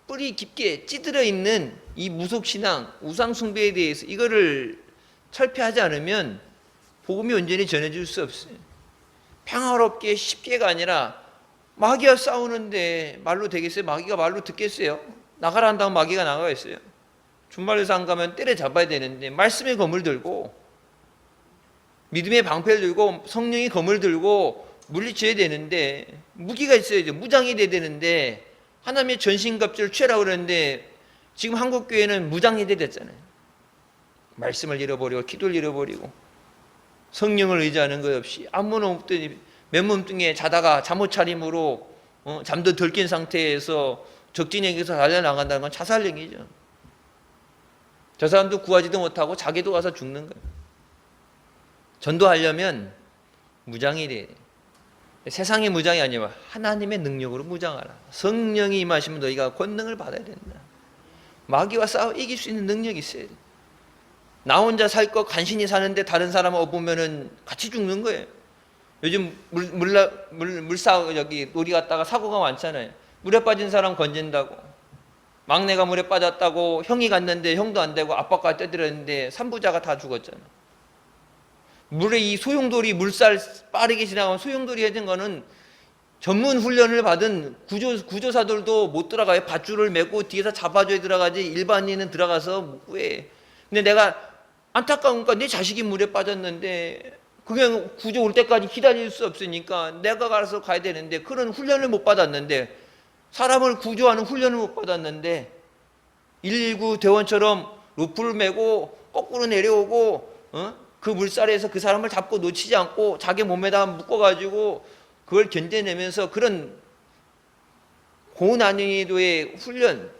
뿌리 깊게 찌들어 있는 이 무속신앙, 우상숭배에 대해서 이거를 철폐하지 않으면 복음이 온전히 전해질 수 없어요. 평화롭게 쉽게가 아니라, 마귀와 싸우는데 말로 되겠어요? 마귀가 말로 듣겠어요? 나가라 한다고 마귀가 나가겠어요? 준말에서 안 가면 때려잡아야 되는데, 말씀의 검을 들고 믿음의 방패를 들고 성령의 검을 들고 물리쳐야 되는데, 무기가 있어야죠. 무장이 돼야 되는데, 하나님의 전신갑주를 취하라고 그러는데 지금 한국교회는 무장이 됐잖아요. 말씀을 잃어버리고 기도를 잃어버리고 성령을 의지하는 것 없이 아무나 없더니 맨몸뚱이에 자다가 잠옷 차림으로 잠도 덜 깬 상태에서 적진에게서 달려나간다는 건 자살행위죠. 저 사람도 구하지도 못하고 자기도 와서 죽는 거예요. 전도하려면 무장이 돼야 돼요. 세상의 무장이 아니라 하나님의 능력으로 무장하라. 성령이 임하시면 너희가 권능을 받아야 된다. 마귀와 싸워 이길 수 있는 능력이 있어야 돼. 나 혼자 살 거 간신히 사는데 다른 사람 업으면은 같이 죽는 거예요. 요즘 놀이 갔다가 사고가 많잖아요. 물에 빠진 사람 건진다고, 막내가 물에 빠졌다고 형이 갔는데 형도 안 되고 아빠가 떠들었는데 산부자가 다 죽었잖아. 물에 이 소용돌이 물살 빠르게 지나가면 소용돌이 해준 거는 전문 훈련을 받은 구조사들도 못 들어가요. 밧줄을 메고 뒤에서 잡아줘야 들어가지 일반인은 들어가서 못 구해. 근데 내가 안타까운 건 내 자식이 물에 빠졌는데 그냥 구조 올 때까지 기다릴 수 없으니까 내가 가서 가야 되는데, 그런 훈련을 못 받았는데, 사람을 구조하는 훈련을 못 받았는데 119 대원처럼 로프를 메고 거꾸로 내려오고 그 물살에서 그 사람을 잡고 놓치지 않고 자기 몸에다 묶어가지고 그걸 견뎌내면서 그런 고난이도의 훈련,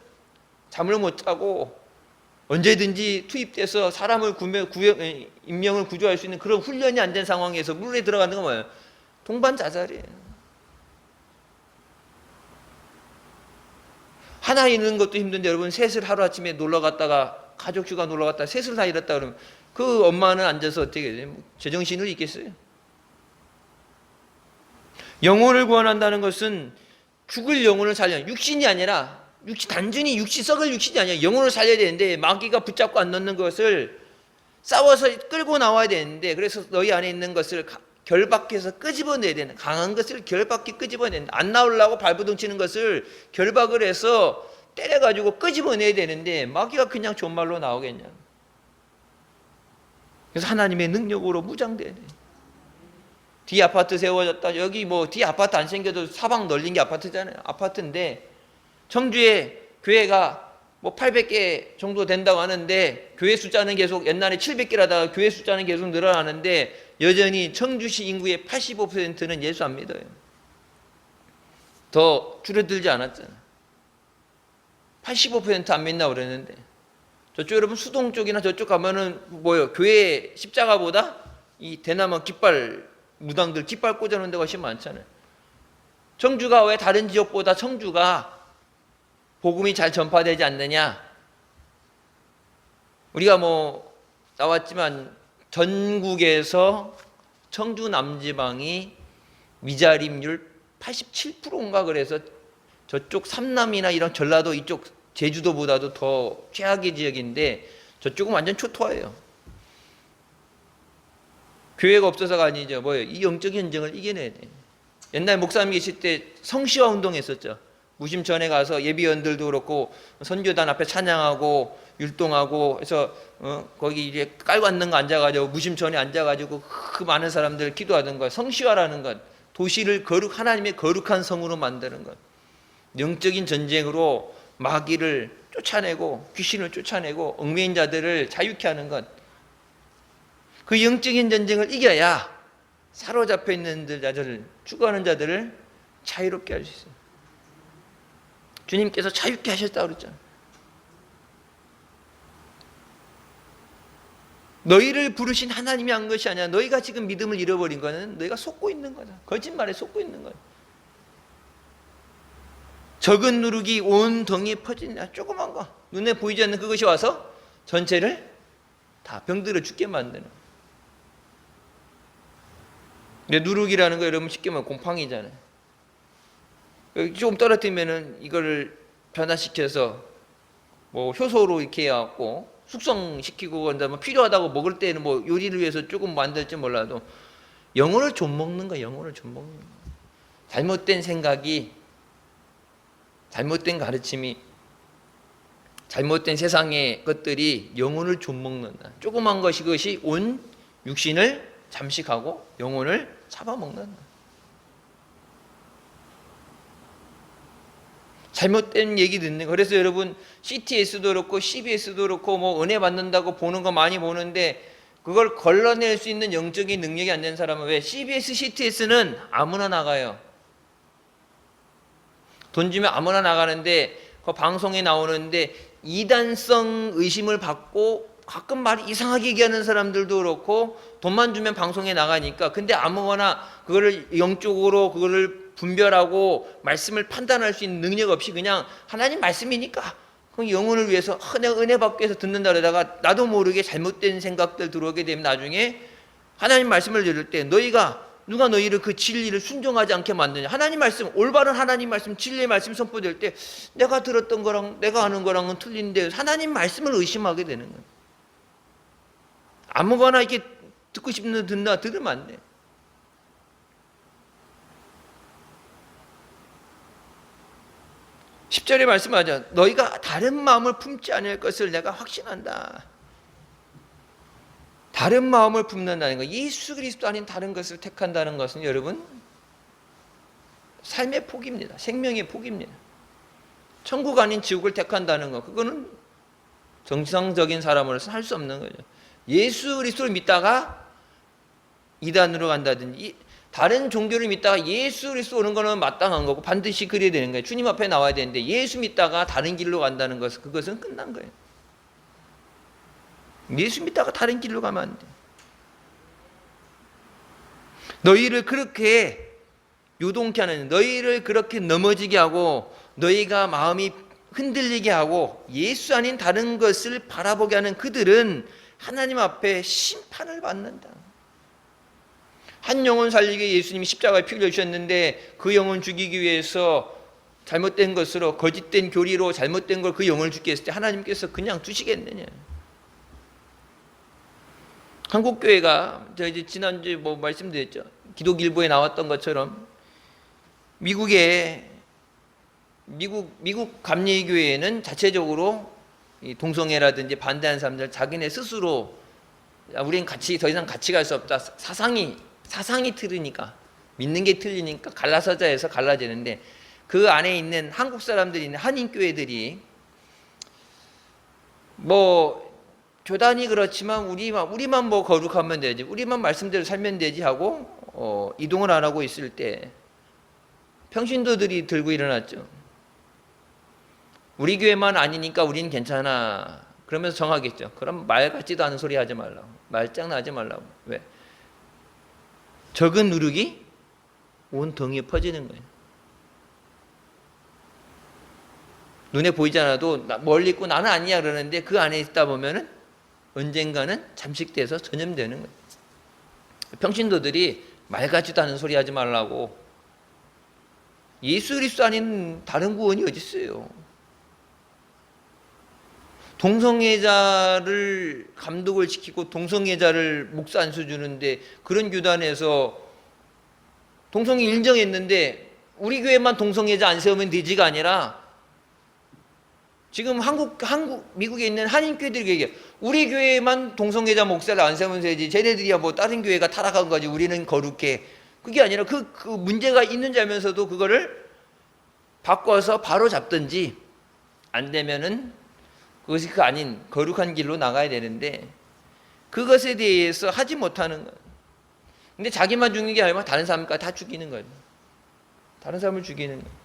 잠을 못 자고 언제든지 투입돼서 사람을 인명을 구조할 수 있는 그런 훈련이 안 된 상황에서 물에 들어가는 건 뭐예요? 동반자살이에요. 하나 있는 것도 힘든데 여러분, 셋을 하루아침에 놀러 갔다가 가족 휴가 놀러 갔다가 셋을 다 잃었다 그러면 그 엄마는 앉아서 어떻게 해요? 제정신을 잃겠어요? 영혼을 구원한다는 것은 죽을 영혼을 살려, 육신이 아니라 단순히 썩을 육신이 아니라 영혼을 살려야 되는데 마귀가 붙잡고 안 넣는 것을 싸워서 끌고 나와야 되는데, 그래서 너희 안에 있는 것을 결박해서 끄집어내야 되는, 강한 것을 결박해 끄집어내야 되는, 안 나오려고 발부둥 치는 것을 결박을 해서 때려가지고 끄집어내야 되는데 마귀가 그냥 존말로 나오겠냐. 그래서 하나님의 능력으로 무장돼야 돼. 뒤 아파트 세워졌다. 여기 뭐 뒤 아파트 안 생겨도 사방 널린 게 아파트잖아요. 아파트인데 청주에 교회가 뭐 800개 정도 된다고 하는데 교회 숫자는 계속 옛날에 700개라다가 교회 숫자는 계속 늘어나는데 여전히 청주시 인구의 85%는 예수 안 믿어요. 더 줄어들지 않았잖아. 85% 안 믿나 그랬는데 저쪽 여러분 수동 쪽이나 저쪽 가면은 뭐요? 교회 십자가보다 이 대나무 깃발 무당들 깃발 꽂아놓은 데가 훨씬 많잖아요. 청주가 왜 다른 지역보다 청주가 복음이 잘 전파되지 않느냐? 우리가 뭐 나왔지만 전국에서 청주 남지방이 미자립률 87%인가 그래서 저쪽 삼남이나 이런 전라도 이쪽 제주도보다도 더 최악의 지역인데 저쪽은 완전 초토화예요. 교회가 없어서가 아니죠. 뭐예요? 이 영적 현정을 이겨내야 돼. 옛날 목사님 계실 때 성시화 운동했었죠. 무심천에 가서 예비원들도 그렇고 선교단 앞에 찬양하고 율동하고 해서 거기 이제 깔고 앉는 거 앉아가지고 무심천에 앉아가지고 그 많은 사람들 기도하는 것. 성시화라는 것, 도시를 하나님의 거룩한 성으로 만드는 것. 영적인 전쟁으로 마귀를 쫓아내고 귀신을 쫓아내고 얽매인 자들을 자유케 하는 것. 그 영적인 전쟁을 이겨야 사로잡혀 있는 자들을, 죽어가는 자들을 자유롭게 할 수 있어요. 주님께서 자유케 하셨다고 그랬잖아요. 너희를 부르신 하나님이 한 것이 아니라 너희가 지금 믿음을 잃어버린 거는 너희가 속고 있는 거다. 거짓말에 속고 있는 거야. 적은 누룩이 온 덩이에 퍼지냐. 조그만 거 눈에 보이지 않는 그것이 와서 전체를 다 병들어 죽게 만드는. 근데 누룩이라는 거 여러분 쉽게 말하면 곰팡이잖아요. 조금 떨어뜨리면은 이거를 변화시켜서 뭐 효소로 이렇게 해갖고 숙성시키고 그다음에 필요하다고 먹을 때는 뭐 요리를 위해서 조금 만들지 몰라도 영혼을 좀 먹는 거야. 영혼을 좀 먹는 거야. 잘못된 생각이, 잘못된 가르침이, 잘못된 세상의 것들이 영혼을 좀 먹는다. 조그만 것이 온 육신을 잠식하고 영혼을 잡아먹는다. 잘못된 얘기 듣는 거. 그래서 여러분 CTS도 그렇고 CBS도 그렇고 뭐 은혜 받는다고 보는 거 많이 보는데 그걸 걸러낼 수 있는 영적인 능력이 안 된 사람은 왜? CBS, CTS는 아무나 나가요. 돈 주면 아무나 나가는데 그 방송에 나오는데 이단성 의심을 받고 가끔 말 이상하게 얘기하는 사람들도 그렇고 돈만 주면 방송에 나가니까 근데 아무거나 그거를 영적으로 그거를 분별하고 말씀을 판단할 수 있는 능력 없이 그냥 하나님 말씀이니까 그 영혼을 위해서 내가 은혜 받기 위해서 듣는다 그러다가 나도 모르게 잘못된 생각들 들어오게 되면 나중에 하나님 말씀을 들을 때 누가 너희를 그 진리를 순종하지 않게 만드냐. 하나님 말씀, 올바른 하나님 말씀, 진리의 말씀 선포될 때 내가 들었던 거랑 내가 아는 거랑은 틀린데 하나님 말씀을 의심하게 되는 거예요. 아무거나 이렇게 듣고 싶은 데 들으면 안 돼. (10절에) 말씀하죠. 너희가 다른 마음을 품지 않을 것을 내가 확신한다. 다른 마음을 품는다는 것, 예수 그리스도 아닌 다른 것을 택한다는 것은 여러분 삶의 포기입니다. 생명의 포기입니다. 천국 아닌 지옥을 택한다는 것, 그거는 정상적인 사람으로서 할 수 없는 거죠. 예수 그리스도를 믿다가 이단으로 간다든지 다른 종교를 믿다가 예수 그리스도 오는 거는 마땅한 거고 반드시 그래야 되는 거예요. 주님 앞에 나와야 되는데 예수 믿다가 다른 길로 간다는 것은 그것은 끝난 거예요. 예수 믿다가 다른 길로 가면 안 돼. 너희를 그렇게 요동케 하는, 너희를 그렇게 넘어지게 하고 너희가 마음이 흔들리게 하고 예수 아닌 다른 것을 바라보게 하는 그들은 하나님 앞에 심판을 받는다. 한 영혼 살리기 예수님이 십자가에 피 흘려주셨는데 그 영혼 죽이기 위해서 잘못된 것으로 거짓된 교리로 잘못된 걸 그 영혼을 죽게 했을 때 하나님께서 그냥 두시겠느냐. 한국교회가 저 이제 지난주에 뭐 말씀드렸죠. 기독일보에 나왔던 것처럼 미국 감리교회는 자체적으로 동성애라든지 반대하는 사람들 자기네 스스로 우리는 같이 더 이상 같이 갈 수 없다. 사상이 틀리니까 믿는 게 틀리니까 갈라서자 해서 갈라지는데 그 안에 있는 한국 사람들이 있는 한인교회들이 뭐 교단이 그렇지만 우리만 뭐 거룩하면 되지, 우리만 말씀대로 살면 되지 하고 이동을 안 하고 있을 때 평신도들이 들고 일어났죠. 우리 교회만 아니니까 우린 괜찮아. 그러면서 정하겠죠. 그럼 말 같지도 않은 소리 하지 말라고. 말장난 하지 말라고. 왜? 적은 누룩이 온 덩이에 퍼지는 거예요. 눈에 보이지 않아도 멀리 있고 나는 아니야 그러는데 그 안에 있다 보면은 언젠가는 잠식돼서 전염되는 거예요. 평신도들이 말 같지도 않은 소리 하지 말라고. 예수 그리스도 아닌 다른 구원이 어디 있어요? 동성애자를 감독을 시키고 동성애자를 목사 안수 주는데 그런 교단에서 동성애 인정했는데 우리 교회만 동성애자 안 세우면 되지가 아니라 지금 미국에 있는 한인교회들이 얘기해요. 우리 교회만 동성애자 목사를 안 세우면 되지. 쟤네들이야 뭐 다른 교회가 타락한 거지. 우리는 거룩해. 그게 아니라 그 문제가 있는지 알면서도 그거를 바꿔서 바로 잡든지 안 되면은 그것이 그 아닌 거룩한 길로 나가야 되는데 그것에 대해서 하지 못하는 거예요. 근데 자기만 죽는 게 아니라 다른 사람까지 다 죽이는 거예요. 다른 사람을 죽이는 거예요.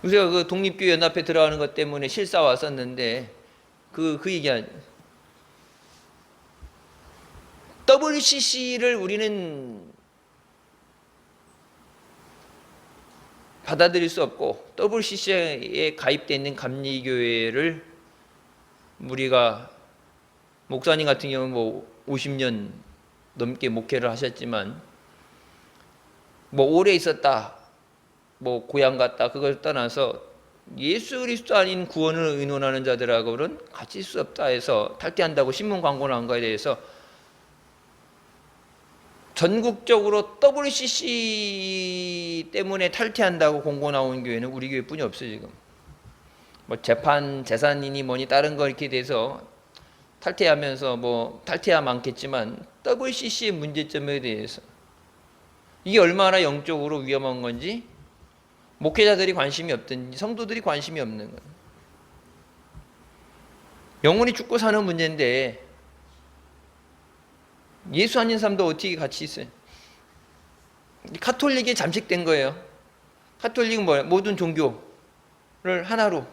그래서 그 독립교회 연합회 들어가는 것 때문에 실사 왔었는데 그 얘기하죠. WCC를 우리는 받아들일 수 없고 WCC에 가입되어 있는 감리교회를 우리가 목사님 같은 경우는 뭐 50년 넘게 목회를 하셨지만 뭐 오래 있었다 뭐 고향 갔다 그걸 떠나서 예수 그리스도 아닌 구원을 의논하는 자들하고는 같이 있을 수 없다 해서 탈퇴한다고 신문 광고를 한 거에 대해서 전국적으로 WCC 때문에 탈퇴한다고 공고 나온 교회는 우리 교회뿐이 없어요. 지금 뭐 재산이니 뭐니 다른 거 이렇게 돼서 탈퇴하면서 뭐 탈퇴야 많겠지만 WCC의 문제점에 대해서 이게 얼마나 영적으로 위험한 건지 목회자들이 관심이 없든지 성도들이 관심이 없는 거예요. 영혼이 죽고 사는 문제인데 예수 아닌 사람도 어떻게 같이 있어요? 카톨릭이 잠식된 거예요. 카톨릭은 뭐예요? 모든 종교를 하나로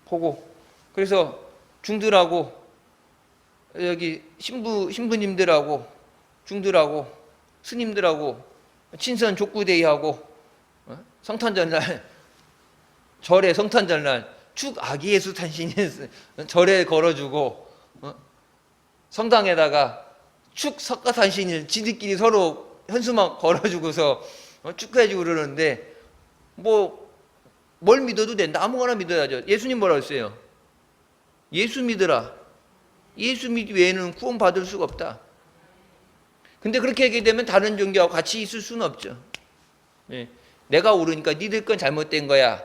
보고 그래서 중들하고 여기 신부님들하고 중들하고 스님들하고 친선 족구대회하고 성탄절날 절에 성탄절날 축 아기 예수 탄신일 절에 걸어주고 성당에다가 축 석가탄신일 지들끼리 서로 현수막 걸어주고서 축하해주고 그러는데 뭐 뭘 믿어도 된다. 아무거나 믿어야죠. 예수님 뭐라고 했어요? 예수 믿으라. 예수 믿기 외에는 구원 받을 수가 없다. 근데 그렇게 하게 되면 다른 종교하고 같이 있을 수는 없죠. 네. 내가 옳으니까 니들 건 잘못된 거야.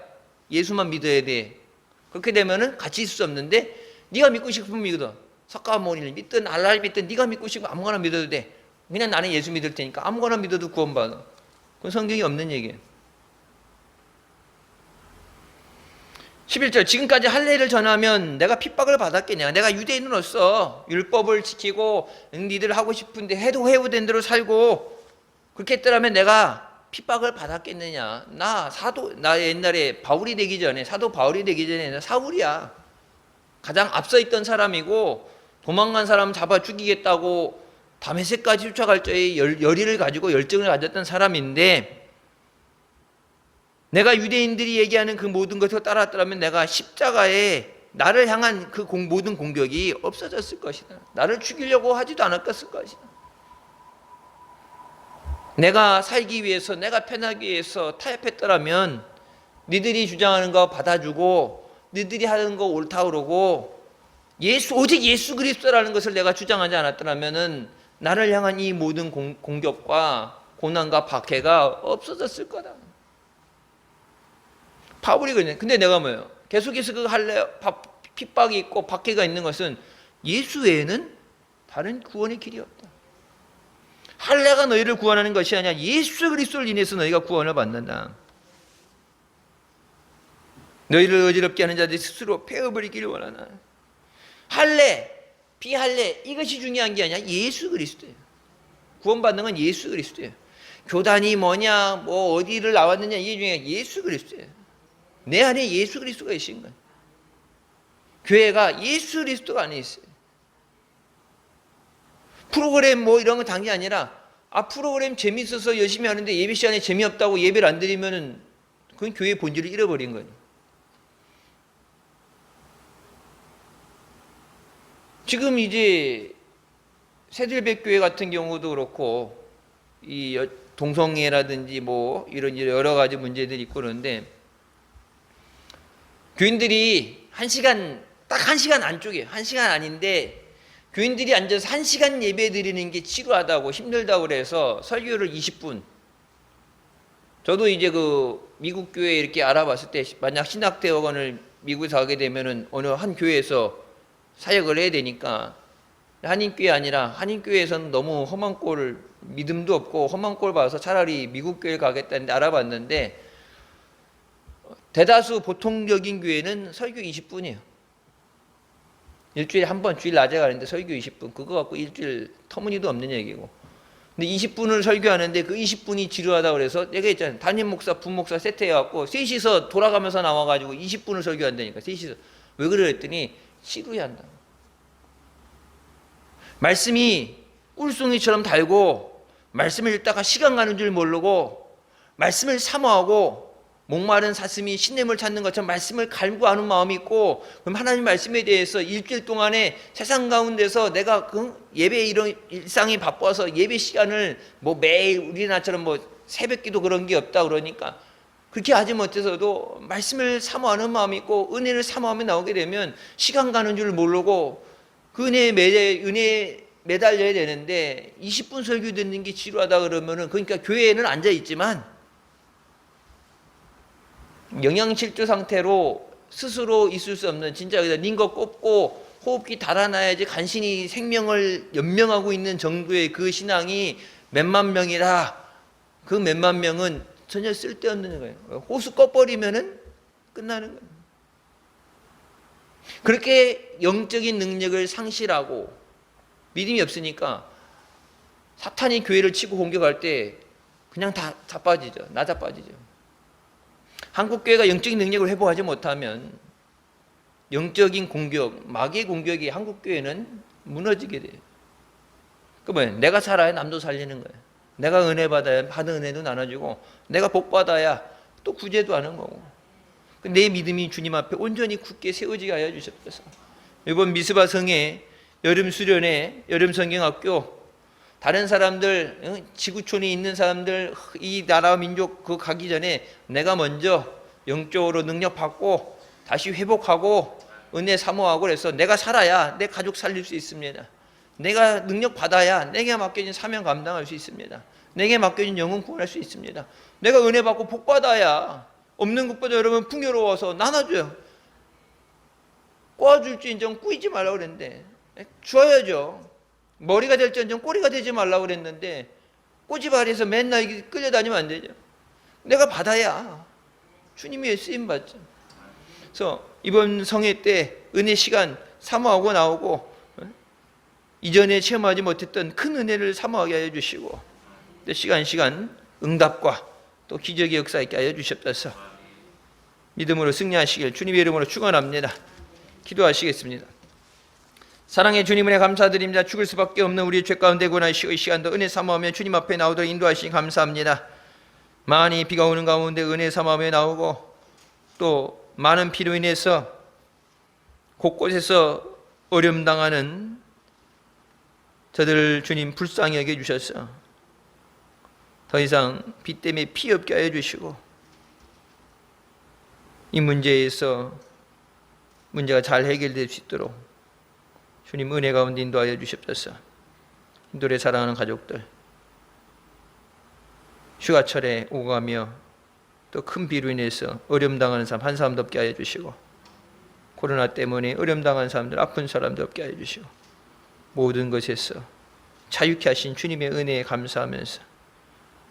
예수만 믿어야 돼. 그렇게 되면은 같이 있을 수 없는데 네가 믿고 싶으면 믿어. 석가모니를 믿든 알라를 믿든 네가 믿고 싶으면 아무거나 믿어도 돼. 그냥 나는 예수 믿을 테니까 아무거나 믿어도 구원받아. 그건 성경이 없는 얘기예요. 11절 지금까지 할례를 전하면 내가 핍박을 받았겠냐. 내가 유대인으로서 율법을 지키고 니들 하고 싶은데 해도 해오된 대로 살고 그렇게 했더라면 내가 핍박을 받았겠느냐. 나 옛날에 바울이 되기 전에 사도 바울이 되기 전에 나 사울이야. 가장 앞서 있던 사람이고 도망간 사람 잡아 죽이겠다고 다메섹까지 쫓아갈 적에 열의를 가지고 열정을 가졌던 사람인데 내가 유대인들이 얘기하는 그 모든 것을 따랐더라면 내가 십자가에 나를 향한 그 모든 공격이 없어졌을 것이다. 나를 죽이려고 하지도 않았을 것이다. 내가 살기 위해서 내가 편하기 위해서 타협했더라면 니들이 주장하는 거 받아주고 니들이 하는 거 옳다 그러고 오직 예수 그리스도라는 것을 내가 주장하지 않았더라면 나를 향한 이 모든 공격과 고난과 박해가 없어졌을 거다. 바울이 그러네. 근데 내가 뭐예요? 계속해서 그 핍박이 있고 박해가 있는 것은 예수 외에는 다른 구원의 길이 없다. 할례가 너희를 구원하는 것이 아니라 예수 그리스도를 인해서 너희가 구원을 받는다. 너희를 어지럽게 하는 자들이 스스로 패어버리기를 원하나. 할례, 비할례 이것이 중요한 게 아니라 예수 그리스도예요. 구원받는 건 예수 그리스도예요. 교단이 뭐냐 뭐 어디를 나왔느냐 이게 중요한 게 예수 그리스도예요. 내 안에 예수 그리스도가 계신 거예요. 교회가 예수 그리스도가 안에 있어요. 프로그램 뭐 이런 건 단게 아니라 프로그램 재밌어서 열심히 하는데 예배 시간에 재미없다고 예배를 안 드리면은 그건 교회의 본질을 잃어버린 거예요. 지금 이제 새들백교회 같은 경우도 그렇고 이 동성애라든지 뭐 이런 여러 가지 문제들이 있고 그러는데 교인들이 딱 1시간 안쪽이에요. 1시간 아닌데 교인들이 앉아서 1시간 예배 드리는 게 지루하다고 힘들다고 그래서 설교를 20분. 저도 이제 그 미국 교회 이렇게 알아봤을 때 만약 신학대학원을 미국에서 하게 되면은 어느 한 교회에서 사역을 해야 되니까 한인교회 아니라 한인교회에서는 너무 험한 꼴 믿음도 없고 험한 꼴 봐서 차라리 미국 교회를 가겠다는데 알아봤는데 대다수 보통적인 교회는 설교 20분이에요. 일주일에 한 번 주일 낮에 가는데 설교 20분 그거 갖고 일주일 터무니도 없는 얘기고 근데 20분을 설교하는데 그 20분이 지루하다고 그래서 내가 있잖아요. 담임 목사, 부목사 세트해갖고 셋이서 돌아가면서 나와가지고 20분을 설교한다니까. 셋이서. 왜 그래 했더니 지루해한다. 말씀이 꿀송이처럼 달고 말씀을 읽다가 시간 가는 줄 모르고 말씀을 사모하고 목마른 사슴이 신냄을 찾는 것처럼 말씀을 갈구하는 마음이 있고 그럼 하나님 말씀에 대해서 일주일 동안에 세상 가운데서 내가 그 예배 이런 일상이 바빠서 예배 시간을 뭐 매일 우리나라처럼 뭐 새벽기도 그런 게 없다 그러니까 그렇게 하지 못해서도 말씀을 사모하는 마음이 있고 은혜를 사모하며 나오게 되면 시간 가는 줄 모르고 그 은혜에 매달려야 되는데 20분 설교 듣는 게 지루하다 그러면은 그러니까 교회에는 앉아 있지만 영양실조 상태로 스스로 있을 수 없는 진짜 링거 꼽고 호흡기 달아놔야지 간신히 생명을 연명하고 있는 정도의 그 신앙이 몇만 명이라 그 몇만 명은 전혀 쓸데없는 거예요. 호수 꺼버리면은 끝나는 거예요. 그렇게 영적인 능력을 상실하고 믿음이 없으니까 사탄이 교회를 치고 공격할 때 그냥 다 빠지죠. 나자 빠지죠. 한국 교회가 영적인 능력을 회복하지 못하면 영적인 공격, 마귀의 공격이 한국 교회는 무너지게 돼요. 그 뭐예요? 내가 살아야 남도 살리는 거예요. 내가 은혜 받아야 받은 은혜도 나눠주고 내가 복 받아야 또 구제도 하는 거고 내 믿음이 주님 앞에 온전히 굳게 세워지게 하여 주셨소서. 이번 미스바 성에 여름 수련회, 여름 성경학교 다른 사람들 지구촌에 있는 사람들 이 나라 민족 그 가기 전에 내가 먼저 영적으로 능력 받고 다시 회복하고 은혜 사모하고 그래서 내가 살아야 내 가족 살릴 수 있습니다. 내가 능력 받아야 내게 맡겨진 사명 감당할 수 있습니다. 내게 맡겨진 영혼 구원할 수 있습니다. 내가 은혜 받고 복 받아야 없는 것보다 여러분 풍요로워서 나눠줘요. 꼬아줄지인정 꾸이지 말라고 그랬는데 줘야죠. 머리가 될지언정 꼬리가 되지 말라고 그랬는데 꼬지발에서 맨날 끌려다니면 안 되죠. 내가 받아야 주님이 쓰임 받죠. 그래서 이번 성회 때 은혜 시간 사모하고 나오고 이전에 체험하지 못했던 큰 은혜를 사모하게 하여 주시고 또 시간 응답과 또 기적의 역사 있게 하여 주셨다서 믿음으로 승리하시길 주님의 이름으로 축원합니다. 기도하시겠습니다. 사랑의 주님 은혜 감사드립니다. 죽을 수밖에 없는 우리의 죄 가운데 고난시의 시간도 은혜 삼아오며 주님 앞에 나오도록 인도하시니 감사합니다. 많이 비가 오는 가운데 은혜 삼아오며 나오고 또 많은 비로 인해서 곳곳에서 어려움 당하는 저들 주님 불쌍히 여겨주셔서 더 이상 비 때문에 피 없게 하여 주시고 이 문제에서 문제가 잘 해결될 수 있도록 주님 은혜 가운데 인도하여 주십소서. 인도를 사랑하는 가족들 휴가철에 오고 가며 또 큰 비로 인해서 어려움 당하는 사람 한 사람도 없게 하여 주시고 코로나 때문에 어려움 당하는 사람들 아픈 사람도 없게 하여 주시고 모든 것에서 자유케 하신 주님의 은혜에 감사하면서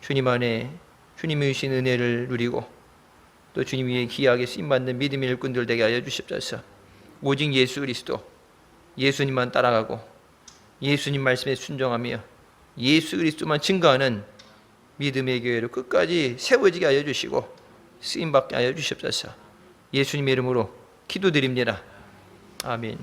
주님 안에 주님이 주신 은혜를 누리고 또 주님 위에 귀하게 쓰임받는 믿음의 일꾼들 되게 하여 주십소서. 오직 예수 그리스도 예수님만 따라가고 예수님 말씀에 순종하며 예수 그리스도만 증거하는 믿음의 교회로 끝까지 세워지게 하여 주시고 쓰임받게 하여 주십소서. 예수님의 이름으로 기도드립니다. 아멘.